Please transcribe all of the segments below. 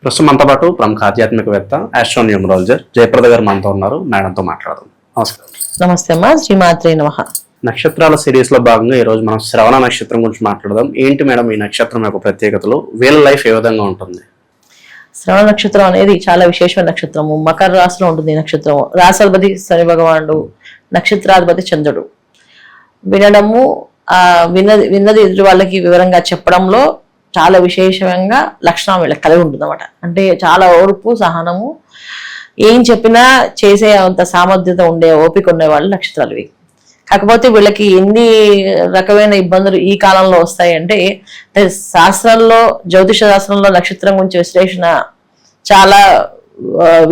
ప్రస్తుతం మనతో పాటు ప్రముఖ ఆధ్యాత్మికవేత్త ఆస్ట్రోన్యూమరాలజర్ జయప్రద గారు మనతో ఉన్నారు. మేడంతో మాట్లాడదాం. నమస్కారం. నమస్తే అమ్మా. శ్రీమాత్రే నమః. నక్షత్రాల సిరీస్ లో భాగంగా ఈ రోజు మనం శ్రవణ నక్షత్రం గురించి మాట్లాడదాం. ఏంటి మేడం ఈ నక్షత్రం యొక్క ప్రత్యేకతలు, వీళ్ళ లైఫ్ ఏ విధంగా ఉంటుంది? శ్రవణ నక్షత్రం అనేది చాలా విశేషమైన నక్షత్రము. మకర రాశిలో ఉంటుంది ఈ నక్షత్రం. రాశాధిపతి శని భగవానుడు, నక్షత్రాధిపతి చంద్రుడు. వినడము విన్నది ఎదుటి వాళ్ళకి వివరంగా చెప్పడంలో చాలా విశేషంగా లక్షణం వీళ్ళకి కలిగి ఉంటుంది అన్నమాట. అంటే చాలా ఓర్పు, సహనము, ఏం చెప్పినా చేసే అంత సామర్థ్యత ఉండే ఓపిక ఉండేవాళ్ళు నక్షత్రాలు ఇవి. కాకపోతే వీళ్ళకి ఎన్ని రకమైన ఇబ్బందులు ఈ కాలంలో వస్తాయంటే, శాస్త్రంలో, జ్యోతిష శాస్త్రంలో నక్షత్రం గురించి విశ్లేషణ చాలా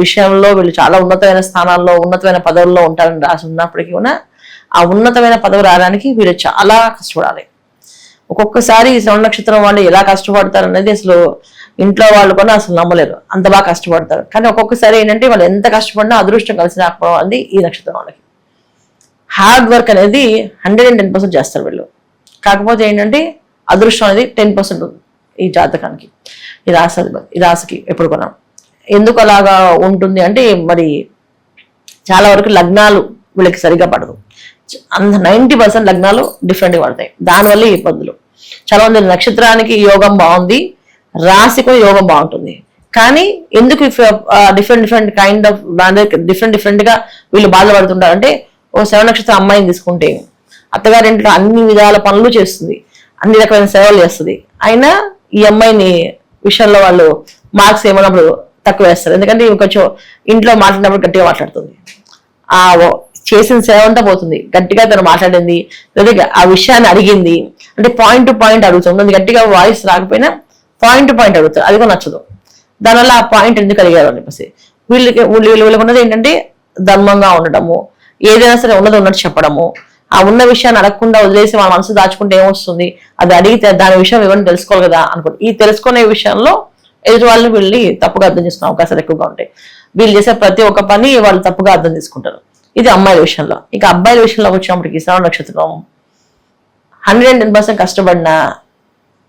విషయంలో వీళ్ళు చాలా ఉన్నతమైన స్థానాల్లో, ఉన్నతమైన పదవుల్లో ఉంటారని రాసి ఉన్నప్పటికీ కూడా ఆ ఉన్నతమైన పదవి రావడానికి వీళ్ళు చాలా కష్టపడాలి. ఒక్కొక్కసారి ఈ శ్రవణ నక్షత్రం వాళ్ళు ఎలా కష్టపడతారు అనేది అసలు ఇంట్లో వాళ్ళు కూడా అసలు నమ్మలేరు, అంత బాగా కష్టపడతారు. కానీ ఒక్కొక్కసారి ఏంటంటే వాళ్ళు ఎంత కష్టపడినా అదృష్టం కలిసి రాకపోవడం అనేది ఈ నక్షత్రం వాళ్ళకి. హార్డ్ వర్క్ అనేది 110% చేస్తారు వీళ్ళు. కాకపోతే ఏంటంటే అదృష్టం అనేది 10% ఈ జాతకానికి, ఈ రాశికి ఎప్పుడు కూడా. ఎందుకు అలాగా ఉంటుంది అంటే, మరి చాలా వరకు లగ్నాలు వీళ్ళకి సరిగా పడదు. 90% లగ్నాలు డిఫరెంట్గా పడతాయి. దానివల్ల ఈ ఇబ్బందులు. చాలా మంది నక్షత్రానికి యోగం బాగుంది, రాశికి యోగం బాగుంటుంది, కానీ ఎందుకు డిఫరెంట్ కైండ్ ఆఫ్ డిఫరెంట్ గా వీళ్ళు బాధపడుతుంటారు అంటే, ఓ శ్రవణ నక్షత్రం అమ్మాయిని తీసుకుంటే అత్తగారింట్లో అన్ని విధాల పనులు చేస్తుంది, అన్ని రకమైన సేవలు చేస్తుంది, అయినా ఈ అమ్మాయిని విషయంలో వాళ్ళు మార్క్స్ ఏమన్నప్పుడు తక్కువ వేస్తారు. ఎందుకంటే కొంచెం ఇంట్లో మాట్లాడినప్పుడు గట్టిగా మాట్లాడుతుంది, ఆ చేసిన సేవ అంతా పోతుంది. గట్టిగా తను మాట్లాడింది లేదా ఆ విషయాన్ని అడిగింది అంటే పాయింట్ టు పాయింట్ అడుగుతుంది. గట్టిగా వాయిస్ రాకపోయినా పాయింట్ టు పాయింట్ అడుగుతారు, అది కూడా నచ్చదు. దానివల్ల ఆ పాయింట్ ఎందుకు అడిగారు అని చెప్పేసి వీళ్ళకి ఉన్నది ఏంటంటే ధర్మంగా ఉండటము, ఏదైనా సరే ఉన్నది ఉన్నట్టు చెప్పడము, ఆ ఉన్న విషయాన్ని అడగకుండా వదిలేసి మన మనసు దాచుకుంటే ఏమొస్తుంది, అది అడిగితే దాని విషయం ఎవరిని తెలుసుకోవాలి కదా అనుకోండి. ఈ తెలుసుకునే విషయంలో ఎదుటి వాళ్ళని వీళ్ళని తప్పుగా అర్థం చేసుకునే అవకాశాలు ఎక్కువగా ఉంటాయి. వీళ్ళు చేసే ప్రతి ఒక్క పని వాళ్ళు తప్పుగా అర్థం చేసుకుంటారు. ఇది అమ్మాయిల విషయంలో. ఇక అబ్బాయిల విషయంలో వచ్చినప్పటికీ శ్రవణ నక్షత్రం 110% కష్టపడిన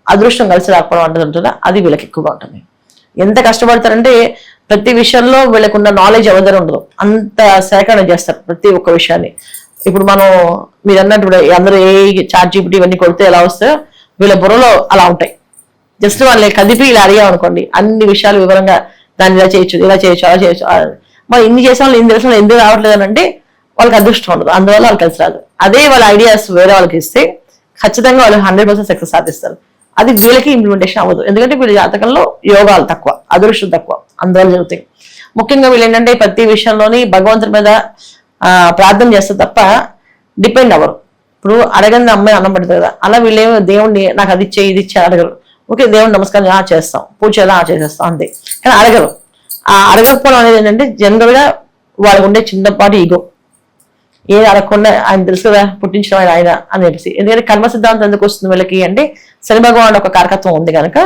అదృష్టం కలిసి రాకపోవడం అంటే ఉంటుందా, అది వీళ్ళకి ఎక్కువగా ఉంటుంది. ఎంత కష్టపడతారంటే ప్రతి విషయంలో వీళ్ళకున్న నాలెడ్జ్ ఎవరి ఉండదు, అంత సేకరణ చేస్తారు ప్రతి ఒక్క విషయాన్ని. ఇప్పుడు మనం మీరు అన్నట్టు అందరూ ఏ ChatGPT ఇవన్నీ కొడితే ఎలా వస్తాయో వీళ్ళ బుర్రలో అలా ఉంటాయి. జస్ట్ వాళ్ళని కదిపి ఇలా అడిగామనుకోండి, అన్ని విషయాలు వివరంగా దాన్ని ఇలా చేయొచ్చు, ఇలా చేయొచ్చు, అలా చేయొచ్చు. మరి ఇన్ని చేసిన వాళ్ళు ఇన్ని తెలిసిన వాళ్ళు ఎందుకు రావట్లేదు అని అంటే వాళ్ళకి అదృష్టం ఉండదు, అందువల్ల వాళ్ళు కలిసి రాదు. అదే వాళ్ళ ఐడియాస్ వేరే వాళ్ళకి ఇస్తే ఖచ్చితంగా వాళ్ళు 100% సక్సెస్ సాధిస్తారు. అది వీళ్ళకి ఇంప్లిమెంటేషన్ అవ్వదు, ఎందుకంటే వీళ్ళ జాతకంలో యోగాలు తక్కువ, అదృష్టం తక్కువ, అందువల్ల జరుగుతాయి. ముఖ్యంగా వీళ్ళు ఏంటంటే ప్రతి విషయంలోని భగవంతుడి మీద ప్రార్థన చేస్తే తప్ప డిపెండ్ అవ్వరు. ఇప్పుడు అడగని అమ్మాయి అన్నం పడుతుంది కదా, అలా వీళ్ళేమో దేవుణ్ణి నాకు అది ఇచ్చే ఇది ఇచ్చే అడగరు. ఓకే, దేవుని నమస్కారం చేస్తాం, పూజ ఎలా చేసేస్తాం అంతే, కానీ అడగరు. ఆ అడగకపోవడం అనేది ఏంటంటే జనరల్ గా వాళ్ళకు ఉండే చిన్నపాటి ఈగో. ఏది అడగకుండా ఆయన తెలుసు కదా పుట్టించడం ఆయన అని చెప్పేసి. ఎందుకంటే కర్మ సిద్ధాంతం ఎందుకు వస్తుంది వీళ్ళకి అంటే, శని భగవాన్ ఒక కారకత్వం ఉంది కనుక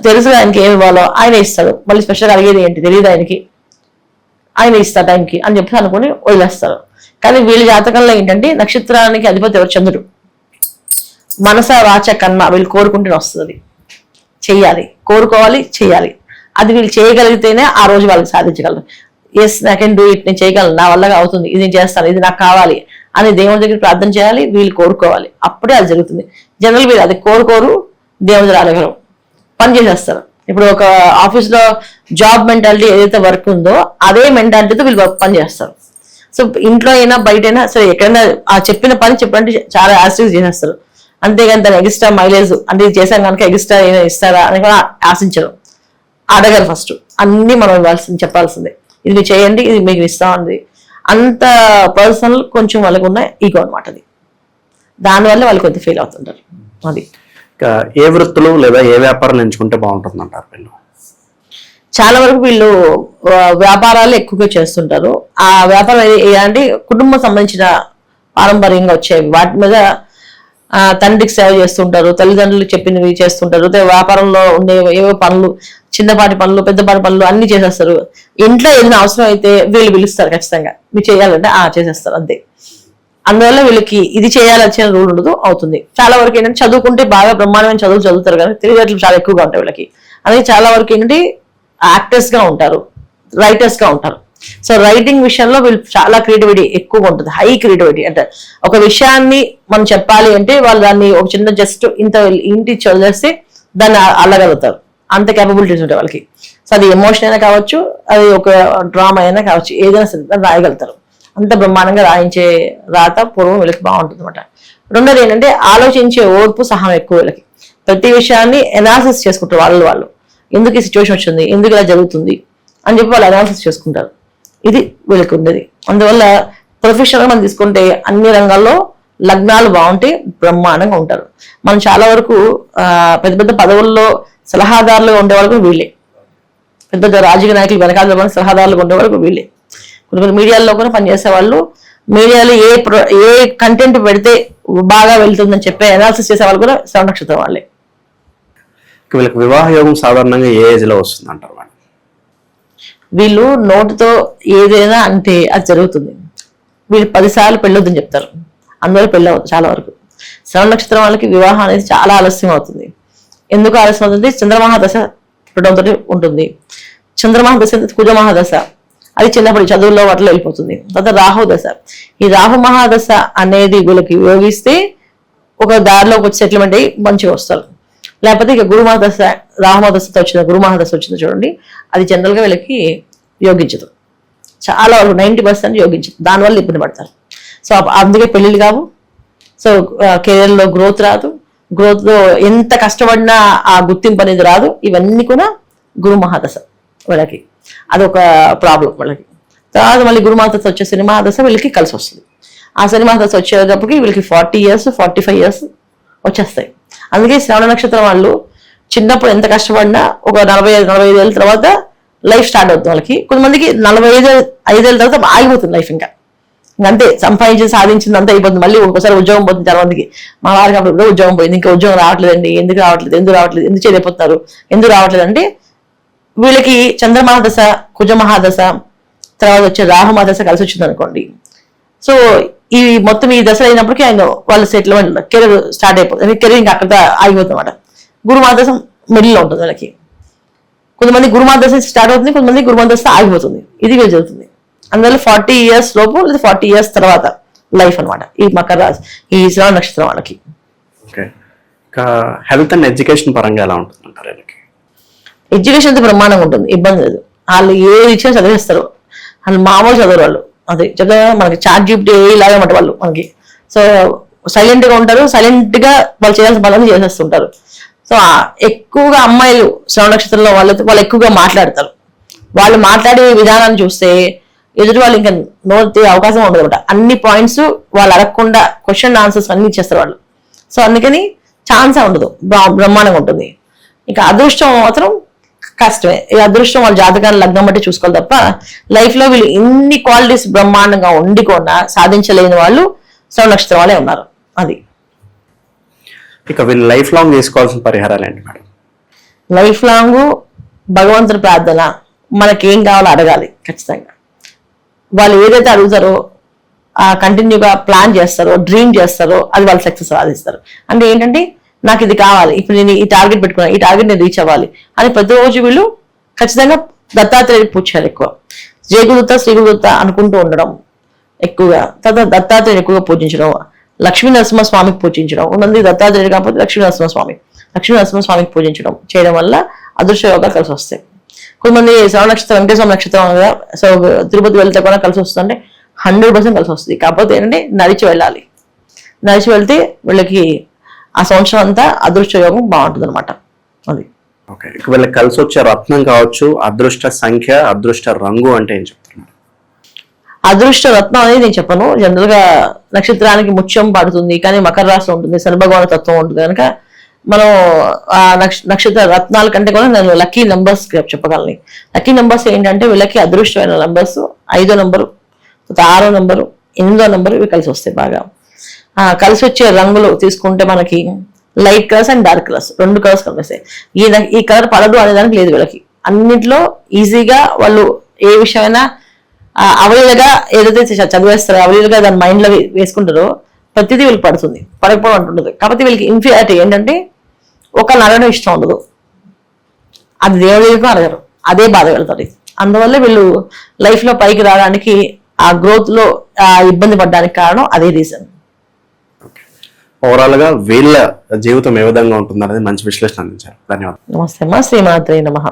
తెలుసు ఆయనకి ఏమి ఇవ్వాలో ఆయన ఇస్తాడు, మళ్ళీ స్పెషల్గా అడిగేది ఏంటి తెలియదు ఆయనకి, ఆయన ఇస్తాడు టైంకి అని చెప్పి అనుకుని వదిలేస్తారు. కానీ వీళ్ళ జాతకంలో ఏంటంటే నక్షత్రానికి అధిపతి ఎవరు? చంద్రుడు. మనస వాచ కర్మ వీళ్ళు కోరుకుంటేనే వస్తుంది, చెయ్యాలి, కోరుకోవాలి, చెయ్యాలి. అది వీళ్ళు చేయగలిగితేనే ఆ రోజు వాళ్ళకి సాధించగలరు. Yes I can do it, నేను చేయగలను, నా వల్ల అవుతుంది, ఇది నేను చేస్తాను, ఇది నాకు కావాలి అని దేవుని దగ్గర ప్రార్థన చేయాలి, వీళ్ళు కోరుకోవాలి, అప్పుడే అది జరుగుతుంది. జనరల్ వీళ్ళు అది కోరుకోరు, దేవుని దగ్గర అడగరు, పని చేసేస్తారు. ఇప్పుడు ఒక ఆఫీస్లో జాబ్ మెంటాలిటీ ఏదైతే వర్క్ ఉందో అదే మెంటాలిటీతో వీళ్ళు పని చేస్తారు. సో ఇంట్లో అయినా బయట అయినా సరే ఎక్కడైనా ఆ చెప్పిన పని చెప్పంటే చాలా యాక్టివ్ చేసేస్తారు. అంతేగాని దాని ఎక్స్ట్రా మైలేజ్ అంటే ఇది చేసాం కనుక ఎక్స్ట్రా ఏమైనా ఇస్తారా అని కూడా ఆశించరు, అడగరు. ఫస్ట్ అన్ని మనం ఇవ్వాల్సింది, చెప్పాల్సిందే, ఇది మీరు చేయండి, ఇది మీకు ఇస్తామంది. అంత పర్సనల్ కొంచెం వాళ్ళకు ఉన్న ఈగో అనమాట అది. దానివల్ల వాళ్ళు కొద్దిగా ఫీల్ అవుతుంటారు. అది ఏ వృత్తులు లేదా ఏ వ్యాపారం ఎంచుకుంటే బాగుంటుంది అంటారు వీళ్ళు? చాలా వరకు వీళ్ళు వ్యాపారాలు ఎక్కువగా చేస్తుంటారు. ఆ వ్యాపారం అంటే కుటుంబం సంబంధించిన పారంపర్యంగా వచ్చేవి, వాటి మీద తండ్రికి సేవ చేస్తుంటారు, తల్లిదండ్రులు చెప్పినవి చేస్తుంటారు. వ్యాపారంలో ఉండే ఏవో పనులు, చిన్నపాటి పనులు, పెద్దపాటి పనులు అన్ని చేసేస్తారు. ఇంట్లో ఏదైనా అవసరం అయితే వీళ్ళు పిలుస్తారు, ఖచ్చితంగా మీరు చేయాలంటే చేసేస్తారు అంతే. అందువల్ల వీళ్ళకి ఇది చేయాల్సిన రూల్ ఉండదు, అవుతుంది. చాలా వరకు ఏంటంటే చదువుకుంటే బాగా బ్రహ్మాండమైన చదువుతారు కానీ తెలివితేటలు చాలా ఎక్కువగా ఉంటాయి వీళ్ళకి. అలాగే చాలా వరకు ఏంటంటే యాక్టర్స్ గా ఉంటారు, రైటర్స్ గా ఉంటారు. సో రైటింగ్ విషయంలో వీళ్ళు చాలా క్రియేటివిటీ ఎక్కువగా ఉంటుంది, హై క్రియేటివిటీ. అంటే ఒక విషయాన్ని మనం చెప్పాలి అంటే వాళ్ళు దాన్ని ఒక చిన్న జస్ట్ ఇంటి చదివేస్తే దాన్ని అల్లగలుగుతారు, అంత కేపబిలిటీస్ ఉంటాయి వాళ్ళకి. సో అది ఎమోషన్ అయినా కావచ్చు, అది ఒక డ్రామా అయినా కావచ్చు, ఏదైనా సరే దాన్ని రాయగలుగుతారు. అంత బ్రహ్మాండంగా రాయించే రాత పూర్వం వీళ్ళకి బాగుంటుంది అనమాట. రెండోది ఏంటంటే ఆలోచించే ఓర్పు సహనం ఎక్కువ వీళ్ళకి. ప్రతి విషయాన్ని ఎనాలిసిస్ చేసుకుంటారు వాళ్ళు ఎందుకు ఈ సిచ్యువేషన్ వచ్చింది, ఎందుకు ఇలా జరుగుతుంది అని చెప్పి వాళ్ళు అనాలిసిస్ చేసుకుంటారు. ఇది వీళ్ళకి ఉండేది. అందువల్ల ప్రొఫెషనల్గా మనం తీసుకుంటే అన్ని రంగాల్లో లగ్నాలు బాగుంటే బ్రహ్మాండంగా ఉంటారు. మనం చాలా వరకు పెద్ద పెద్ద పదవుల్లో సలహాదారులుగా ఉండేవాళ్ళు వీళ్ళే, పెద్ద పెద్ద రాజకీయ నాయకులు వెనకాల సలహాదారులుగా ఉండేవాళ్ళు వీళ్ళే. కొన్ని మీడియాల్లో కూడా పనిచేసే వాళ్ళు, మీడియాలో ఏ కంటెంట్ పెడితే బాగా వెళ్తుందని చెప్పే అనాలిసిస్ చేసే వాళ్ళు కూడా శ్రవణ నక్షత్రం వాళ్ళే. వీళ్ళకి వివాహ యోగం సాధారణంగా ఏ ఏజ్ లో వస్తుంది అంటారు మేడం? వీళ్ళు నోటితో ఏదైనా అంటే అది జరుగుతుంది. వీళ్ళు 10 సార్లు పెళ్ళొద్దని చెప్తారు, అందువల్ల పెళ్ళి అవుతుంది చాలా వరకు. శ్రవణ నక్షత్రం వాళ్ళకి వివాహం అనేది చాలా ఆలస్యం అవుతుంది. ఎందుకు ఆలస్యం అవుతుంది? చంద్రమహాదశ పుట్టడంతో ఉంటుంది. చంద్రమహాదశ కుజమహాదశ, అది చిన్నప్పటి చదువుల్లో వాటిలో వెళ్ళిపోతుంది. తర్వాత రాహు దశ, ఈ రాహు మహాదశ అనేది వీళ్ళకి యోగిస్తే ఒక దారిలో ఒక సెటిల్మెంట్ అయ్యి మంచిగా వస్తారు. లేకపోతే ఇక గురుమహాదశ, రాహుమహాదశతో వచ్చిన గురుమహాదశ వచ్చింది చూడండి, అది జనరల్గా వీళ్ళకి యోగించదు. చాలా వరకు 90% యోగించదు, దానివల్ల ఇబ్బంది పడతారు. సో అందుకే పెళ్ళిళ్ళు కావు. సో కెరియర్లో గ్రోత్ రాదు, గ్రోత్లో ఎంత కష్టపడినా ఆ గుర్తింపు అనేది రాదు. ఇవన్నీ కూడా గురు మహాదశ వీళ్ళకి, అదొక ప్రాబ్లం వాళ్ళకి. తర్వాత మళ్ళీ గురుమహాదశ వచ్చే శని మహాదశ వీళ్ళకి కలిసి వస్తుంది. ఆ శని మహాదశ వచ్చేటప్పటికి వీళ్ళకి 40 years 45 years వచ్చేస్తాయి. అందుకే శ్రవణ నక్షత్రం వాళ్ళు చిన్నప్పుడు ఎంత కష్టపడినా ఒక 45 ఏళ్ళ తర్వాత లైఫ్ స్టార్ట్ అవుతుంది వాళ్ళకి. కొంతమందికి 45 ఏళ్ళ తర్వాత ఆగిపోతుంది లైఫ్. ఇంకా అంతే, సంపాదించి సాధించింది అంతా అయిపోతుంది. మళ్ళీ ఒకసారి ఉద్యోగం పోతుంది చాలా మందికి. మా వారికి అప్పుడు ఉద్యోగం పోయింది, ఇంకా ఉద్యోగం రావట్లేదండి, ఎందుకు రావట్లేదు, ఎందుకు చేయలేకపోతున్నారు, ఎందుకు రావట్లేదు అంటే వీళ్ళకి చంద్రమహాదశ, కుజమహాదశ, తర్వాత వచ్చే రాహుమహాదశ కలిసి వచ్చింది అనుకోండి. సో ఈ మొత్తం ఈ దశ అయినప్పటికీ ఆయన వాళ్ళ సెటిల్మెంట్ కెరీర్ స్టార్ట్ అయిపోతుంది. కెరీర్ ఇంకా అక్కడ ఆగిపోతుంది అనమాట. గురుమహాదశ మిడిల్లో ఉంటుంది వాళ్ళకి. కొంతమంది గురుమహాదశ స్టార్ట్ అవుతుంది, కొంతమంది గురుమహాదశ ఆగిపోతుంది. ఇది జరుగుతుంది. అందువల్ల 40 years లోపు లేదా 40 years తర్వాత లైఫ్ అనమాట ఈ మకర రాశి, ఈ శ్రవణ నక్షత్రం వాళ్ళకి. హెల్త్ అండ్ ఎడ్యుకేషన్ పరంగా ఎలా ఉంటుంది అంటారు? ఎడ్యుకేషన్ అయితే బ్రహ్మాండంగా ఉంటుంది, ఇబ్బంది లేదు. వాళ్ళు ఏది ఇచ్చినా చదివేస్తారు. వాళ్ళు మామూలు చదవరు వాళ్ళు. అదే చదువు మనకి ChatGPT ఇలాగే అన్నమాట వాళ్ళు మనకి. సో సైలెంట్ గా ఉంటారు, సైలెంట్ గా వాళ్ళు చేయాల్సిన పనులు చేసేస్తుంటారు. సో ఎక్కువగా అమ్మాయిలు శ్రవణ నక్షత్రంలో వాళ్ళు ఎక్కువగా మాట్లాడతారు. వాళ్ళు మాట్లాడే విధానాన్ని చూస్తే ఎదుటి వాళ్ళు ఇంకా నోటి అవకాశం ఉండదు అనమాట. అన్ని పాయింట్స్ వాళ్ళు అడగకుండా క్వశ్చన్ ఆన్సర్స్ అన్ని ఇచ్చేస్తారు వాళ్ళు. సో అందుకని ఛాన్సే ఉండదు, బ్రహ్మాండంగా ఉంటుంది. ఇంకా అదృష్టం మాత్రం కష్టమే. ఈ అదృష్టం వాళ్ళ జాతకాన్ని లగ్నం బట్టి చూసుకోవాలి తప్ప లైఫ్ లో వీళ్ళు ఇన్ని క్వాలిటీస్ బ్రహ్మాండంగా ఉండికుండా సాధించలేని వాళ్ళు శ్రవణ నక్షత్రం వాళ్ళే ఉన్నారు. అది ఇక వీళ్ళు లైఫ్ లాంగ్ చేసుకోవాల్సిన పరిహారాలు ఏంటి మేడం? లైఫ్ లాంగ్ భగవంతుడి ప్రార్థన, మనకేం కావాలో అడగాలి ఖచ్చితంగా. వాళ్ళు ఏదైతే అడుగుతారో ఆ కంటిన్యూగా ప్లాన్ చేస్తారో, డ్రీమ్ చేస్తారో అది వాళ్ళు సక్సెస్ సాధిస్తారు. అంటే ఏంటంటే నాకు ఇది కావాలి, ఇప్పుడు నేను ఈ టార్గెట్ పెట్టుకున్నాను, ఈ టార్గెట్ నేను రీచ్ అవ్వాలి అని ప్రతిరోజు వీళ్ళు ఖచ్చితంగా దత్తాత్రేయుడికి పూజ చేయాలి. ఎక్కువ జయగురుదత్త, శ్రీగురుదత్త అనుకుంటూ ఉండడం ఎక్కువగా. తర్వాత దత్తాత్రేయుడు ఎక్కువగా పూజించడం, లక్ష్మీ నరసింహస్వామికి పూజించడం. ఉన్నది దత్తాత్రేయుడు కాకపోతే లక్ష్మీ నరసింహస్వామికి పూజించడం చేయడం వల్ల అదృష్ట యోగాలు కలిసి వస్తాయి. కొంతమంది శ్రవణ నక్షత్రం, వెంకటేశ్వర నక్షత్రం కదా, సో తిరుపతి వెళ్తే కూడా కలిసి వస్తుందంటే 100% కలిసి వస్తుంది. కాకపోతే ఏంటంటే నడిచి వెళ్ళాలి. నడిచి వెళ్తే వీళ్ళకి ఆ సంవత్సరం అంతా అదృష్ట యోగం బాగుంటుంది అనమాట. అది ఓకే. వీళ్ళకి కలిసి వచ్చే రత్నం కావచ్చు, అదృష్ట సంఖ్య, అదృష్ట రంగు అంటే ఏం చెప్తున్నారు? అదృష్ట రత్నం అనేది నేను చెప్పను. జనరల్ గా నక్షత్రానికి ముత్యం పడుతుంది, కానీ మకర రాశి ఉంటుంది, శని భగవాన్ తత్వం ఉంటుంది కనుక మనం ఆ నక్షత్ర రత్నాల కంటే కూడా నేను లక్కీ నెంబర్స్ చెప్పగలను. లక్కీ నెంబర్స్ ఏంటంటే వీళ్ళకి అదృష్టమైన నెంబర్స్ 5వ నెంబరు, 6వ నెంబరు, 8వ నెంబరు, ఇవి కలిసి వస్తాయి బాగా. కలిసి వచ్చే రంగులు తీసుకుంటే మనకి light colours and dark colours, 2 colours కనిపిస్తాయి. ఈ కలర్ పడదు అనేదానికి లేదు వీళ్ళకి. అన్నింటిలో ఈజీగా వాళ్ళు ఏ విషయమైనా అవలీలగా ఏదైతే చదివేస్తారో, అవలీలగా దాని మైండ్ లో వేసుకుంటారో ప్రతిదీ వీళ్ళకి పడుతుంది, పడకపోవడం అంటుండదు. కాకపోతే వీళ్ళకి ఇన్ఫీరియారిటీ ఏంటంటే ఒక నడవడం ఇష్టం ఉండదు. అది దేవుడికి అడగరు, అదే బాధ వెళ్తారు. అందువల్ల వీళ్ళు లైఫ్ లో పైకి రావడానికి, ఆ గ్రోత్ లో ఇబ్బంది పడడానికి కారణం అదే రీజన్. ఓవరాల్ గా వీళ్ళ జీవితం ఏ విధంగా ఉంటుంది అనేది మంచి విశ్లేషణ అందించారు. ధన్యవాదాలు. నమస్తే అమ్మా. శ్రీమాత్రే నమః.